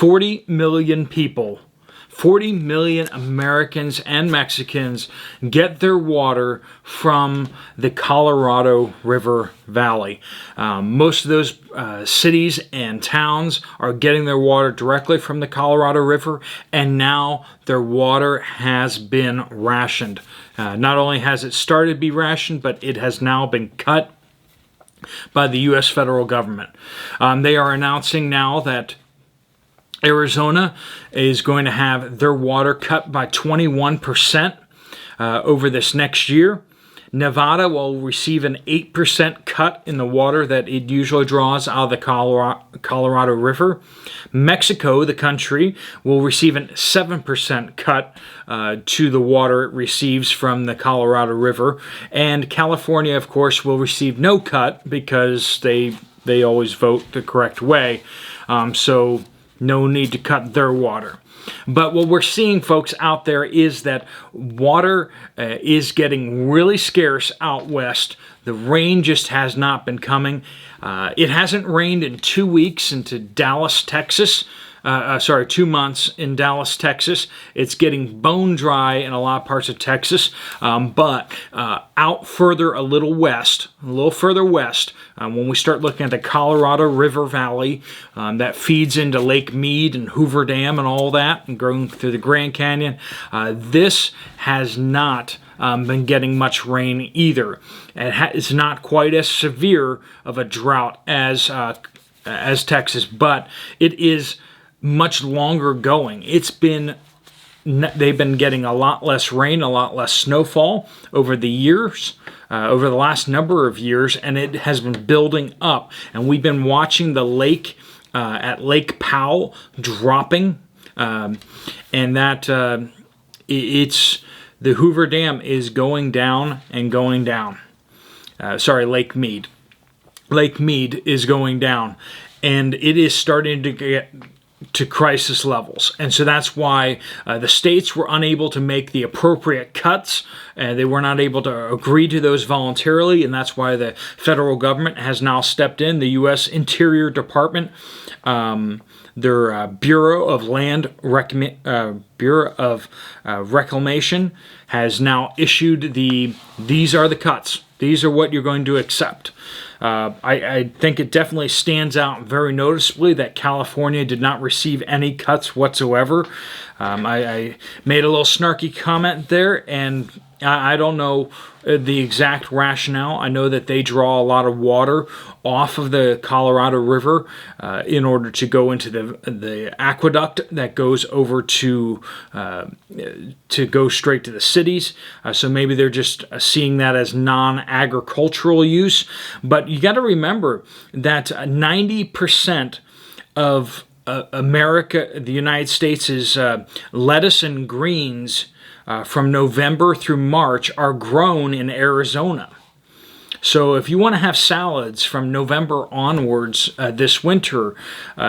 40 million people, 40 million Americans and Mexicans get their water from the Colorado River Valley. Most of those cities and towns are getting their water directly from the Colorado River, and now their water has been rationed. Not only has it started to be rationed, but it has now been cut by the U.S. federal government. They are announcing now that Arizona is going to have their water cut by 21% over this next year. Nevada will receive an 8% cut in the water that it usually draws out of the Colorado River. Mexico, the country, will receive a 7% cut to the water it receives from the Colorado River. And California, of course, will receive no cut because they always vote the correct way. So no need to cut their water. But what we're seeing, folks, out there is that water is getting really scarce out west. The rain just has not been coming. It hasn't rained in 2 weeks into Dallas, Texas. 2 months in Dallas, Texas. It's getting bone dry in a lot of parts of Texas, but out further, a little further west, when we start looking at the Colorado River Valley, that feeds into Lake Mead and Hoover Dam and all that, and going through the Grand Canyon, this has not been getting much rain either. It's not quite as severe of a drought as Texas, but it is much longer going. They've been getting a lot less rain, a lot less snowfall over the years, over the last number of years, and it has been building up. And we've been watching the lake at Lake Powell dropping, and that it's the Hoover Dam is going down and going down. Lake Mead. Lake Mead is going down, and it is starting to get to crisis levels. And so that's why the states were unable to make the appropriate cuts. They were not able to agree to those voluntarily, and that's why the federal government has now stepped in. The U.S. Interior Department, their Bureau of Reclamation has now issued these are the cuts. These are what you're going to accept. I think it definitely stands out very noticeably that California did not receive any cuts whatsoever. I made a little snarky comment there, and I don't know the exact rationale. I know that they draw a lot of water off of the Colorado River in order to go into the aqueduct that goes over to go straight to the cities. So maybe they're just seeing that as non-agricultural use. But you got to remember that 90% of America, the United States' lettuce and greens from November through March are grown in Arizona. So if you want to have salads from November onwards this winter,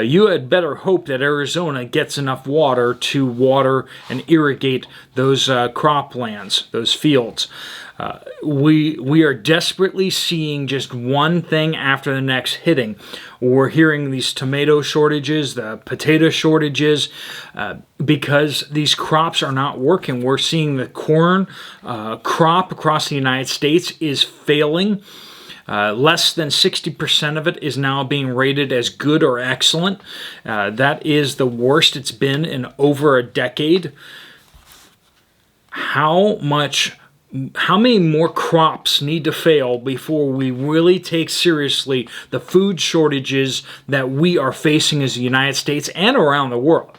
you had better hope that Arizona gets enough water to water and irrigate those croplands, those fields. We are desperately seeing just one thing after the next hitting. We're hearing these tomato shortages, the potato shortages, because these crops are not working. We're seeing the corn crop across the United States is failing. Less than 60% of it is now being rated as good or excellent. That is the worst it's been in over a decade. How many more crops need to fail before we really take seriously the food shortages that we are facing as the United States and around the world?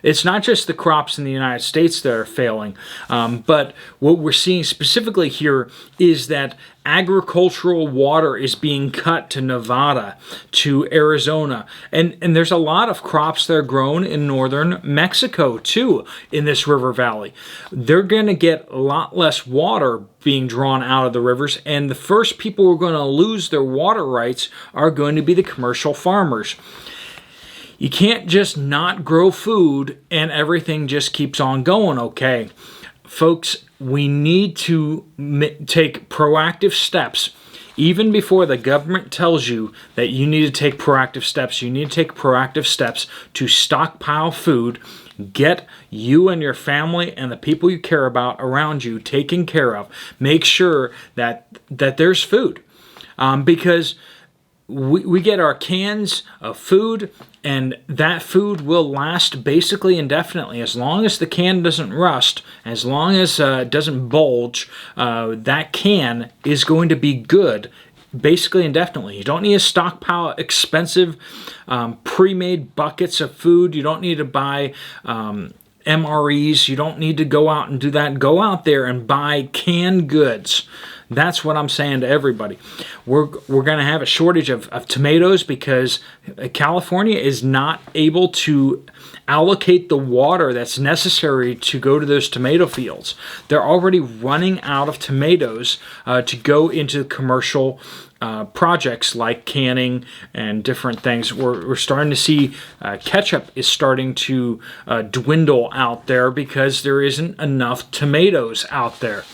It's not just the crops in the United States that are failing, but what we're seeing specifically here is that agricultural water is being cut to Nevada, to Arizona, and there's a lot of crops that are grown in northern Mexico too in this river valley. They're going to get a lot less water being drawn out of the rivers, and the first people who are going to lose their water rights are going to be the commercial farmers. You can't just not grow food and everything just keeps on going, okay? Folks, we need to take proactive steps Even before the government tells you that you need to take proactive steps, you need to take proactive steps to stockpile food, get you and your family and the people you care about around you taken care of. Make sure that there's food. Because we get our cans of food, and that food will last basically indefinitely. As long as the can doesn't rust, as long as it doesn't bulge, that can is going to be good basically indefinitely. You don't need to stockpile expensive pre-made buckets of food. You don't need to buy MREs. You don't need to go out and do that. Go out there and buy canned goods. That's what I'm saying to everybody. We're going to have a shortage of tomatoes because California is not able to allocate the water that's necessary to go to those tomato fields. They're already running out of tomatoes to go into commercial projects like canning and different things. We're starting to see ketchup is starting to dwindle out there because there isn't enough tomatoes out there.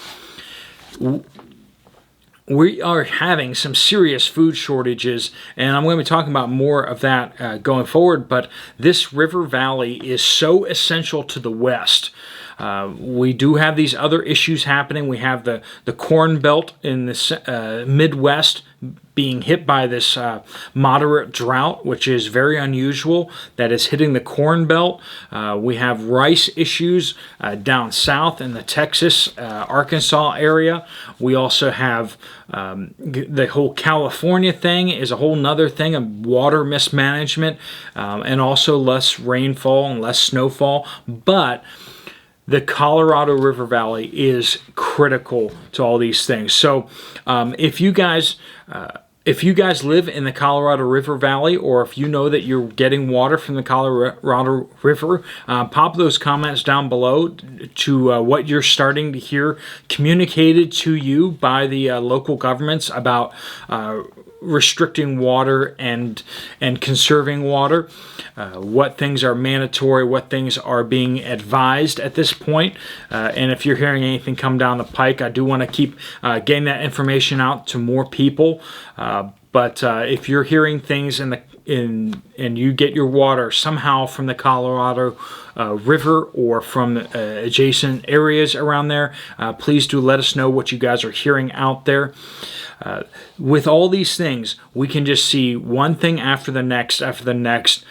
We are having some serious food shortages, and I'm going to be talking about more of that going forward, but this river valley is so essential to the West. We do have these other issues happening. We have the Corn Belt in the Midwest being hit by this moderate drought, which is very unusual, that is hitting the Corn Belt. We have rice issues down south in the Texas, Arkansas area. We also have the whole California thing is a whole nother thing of water mismanagement, and also less rainfall and less snowfall. But the Colorado River Valley is critical to all these things. So if you guys live in the Colorado River Valley, or if you know that you're getting water from the Colorado River, pop those comments down below to what you're starting to hear communicated to you by the local governments about restricting water and conserving water. What things are mandatory, what things are being advised at this point. And if you're hearing anything come down the pike, I do want to keep getting that information out to more people. But if you're hearing things and you get your water somehow from the Colorado River or from adjacent areas around there, please do let us know what you guys are hearing out there. With all these things, we can just see one thing after the next after the next.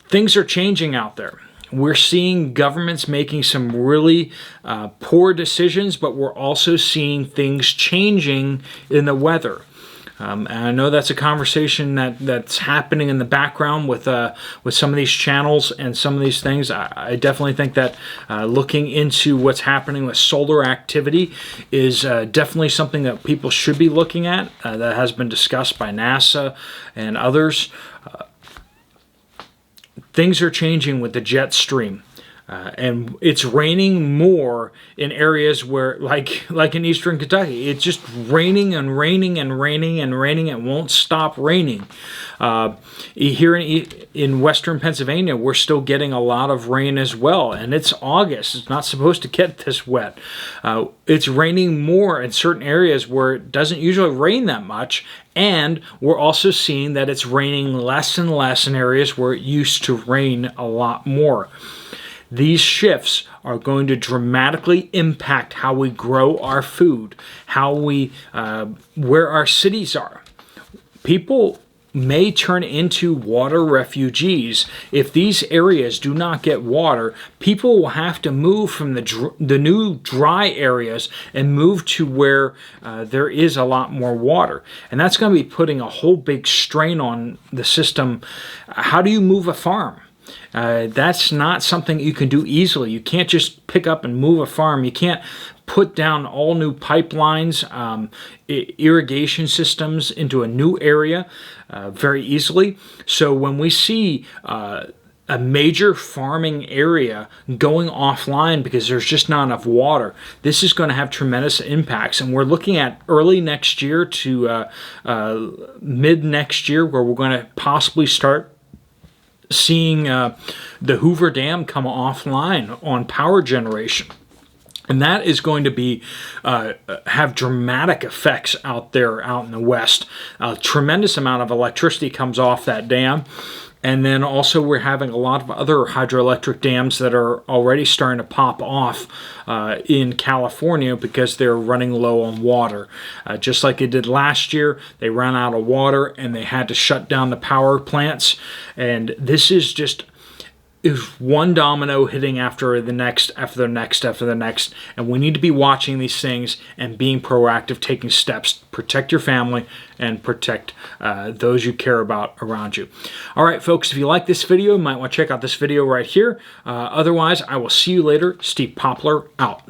Things are changing out there. We're seeing governments making some really poor decisions, but we're also seeing things changing in the weather. And I know that's a conversation that's happening in the background with some of these channels and some of these things. I definitely think that looking into what's happening with solar activity is definitely something that people should be looking at. That has been discussed by NASA and others. Things are changing with the jet stream. And it's raining more in areas where, like in eastern Kentucky, it's just raining and raining and raining and raining. It won't stop raining. Here in western Pennsylvania, we're still getting a lot of rain as well. And it's August. It's not supposed to get this wet. It's raining more in certain areas where it doesn't usually rain that much. And we're also seeing that it's raining less and less in areas where it used to rain a lot more. These shifts are going to dramatically impact how we grow our food, where our cities are. People may turn into water refugees. If these areas do not get water, people will have to move from the new dry areas and move to where there is a lot more water. And that's going to be putting a whole big strain on the system. How do you move a farm? That's not something you can do easily. You can't just pick up and move a farm. You can't put down all new pipelines, irrigation systems into a new area very easily. So when we see a major farming area going offline because there's just not enough water, this is going to have tremendous impacts. And we're looking at early next year to mid next year where we're going to possibly start seeing the Hoover Dam come offline on power generation. And that is going to be have dramatic effects out there, out in the West. A tremendous amount of electricity comes off that dam. And then also we're having a lot of other hydroelectric dams that are already starting to pop off in California because they're running low on water. Just like it did last year, they ran out of water and they had to shut down the power plants. And this is just one domino hitting after the next, after the next, after the next. And we need to be watching these things and being proactive, taking steps to protect your family and protect those you care about around you. All right, folks, if you like this video, you might want to check out this video right here. Otherwise, I will see you later. Steve Poplar, out.